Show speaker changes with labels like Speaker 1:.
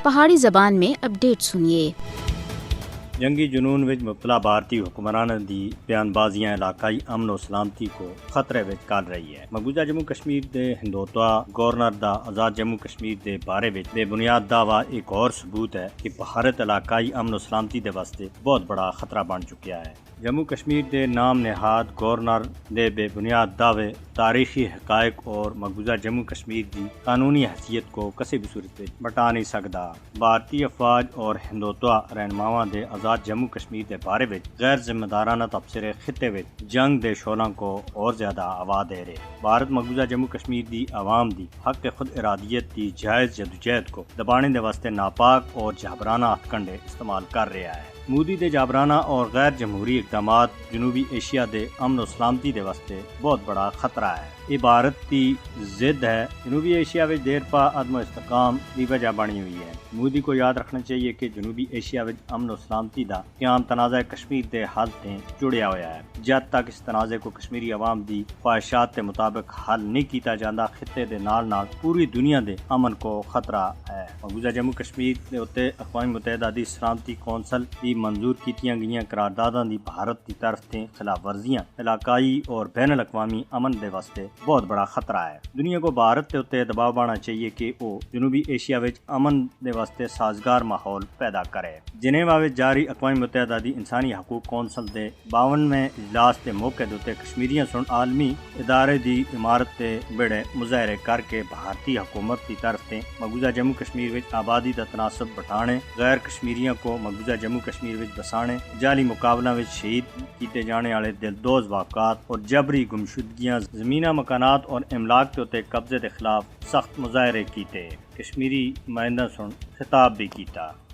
Speaker 1: پہاڑی زبان میں اپڈیٹ سنیے۔
Speaker 2: جنگی جنون وچ مبتلا بھارتی حکمرانوں دی بیان بازیاں علاقائی امن و سلامتی کو خطرے وچ کر رہی ہے۔ مقبوضہ جموں کشمیر دے ہندوتوا گورنر دا آزاد جموں کشمیر دے بارے وچ بے بنیاد دعویٰ ایک اور ثبوت ہے کہ بھارت علاقائی امن و سلامتی دے واسطے بہت بڑا خطرہ بن چکیا ہے۔ جموں کشمیر دے نام نہاد گورنر دے بے بنیاد دعوے تاریخی حقائق اور مقبوضہ جموں کشمیر دی قانونی حیثیت کو کسی بھی صورت وچ مٹا نہیں سکدا۔ بھارتی افواج اور ہندوتوا رہنماواں دے آزاد جموں کشمیر دے بارے وچ غیر ذمہ دارانہ تبصرے خطے وچ جنگ دے شعلوں کو اور زیادہ ہوا دے رہے۔ بھارت مقبوضہ جموں کشمیر دی عوام دی حق خود ارادیت دی جائز جدوجہد کو دبانے دے واسطے ناپاک اور جابرانہ ہتھ کنڈے استعمال کر رہا ہے۔ مودی دے جابرانہ اور غیر جمہوری اقدامات جنوبی ایشیا دے امن و سلامتی دے واسطے بہت بڑا خطرہ ہے۔ یہ بھارت کی ضد ہے۔ جنوبی ایشیا وچ دیر پا عدم و استحکام کی وجہ بنی ہوئی ہے۔ مودی کو یاد رکھنا چاہیے کہ جنوبی ایشیا وچ امن و سلامتی دا قیام تنازع کشمیر دے حل تے جڑیا ہوا ہے۔ جد تک اس تنازع کو کشمیری عوام دی خواہشات کے مطابق حل نہیں کیتا جاندا، خطے دے نال نال پوری دنیا دے امن کو خطرہ ہے۔ مقبوضہ جموں کشمیر دے اُتے اقوام متحدہ دی سلامتی کونسل دی منظور کیتیاں گئیاں قرارداداں دی بھارت دی طرف تے خلاف ورزیاں علاقائی اور بین الاقوامی امن دے واسطے بہت بڑا خطرہ ہے۔ دنیا کو بھارت کے اُتے دباؤ بنانا چاہیے کہ وہ جنوبی ایشیا وچ امن دے واسطے سازگار ماحول پیدا کرے۔ جنیوا وچ جاری اقوام متحدہ دی انسانی حقوق کونسل دے 52ویں اجلاس کے موقع دے کشمیریاں سن عالمی ادارے دی عمارت تے بڑے مظاہرے کر کے بھارتی حکومت کی طرف تے مقبوضہ جموں کشمیر وچ آبادی دا تناسب بٹھانے، غیر کشمیریوں کو مقبوضہ جموں کشمیر وچ بسانے، جعلی مقابلہ وچ شہید کیتے جانے والے دلدوز واقعات اور جبری گمشدگیاں، زمینہ مکانات اور املاک کے اُتے قبضے کے خلاف سخت مظاہرے کیتے۔ کشمیری نمائندہ سن خطاب بھی کیتا۔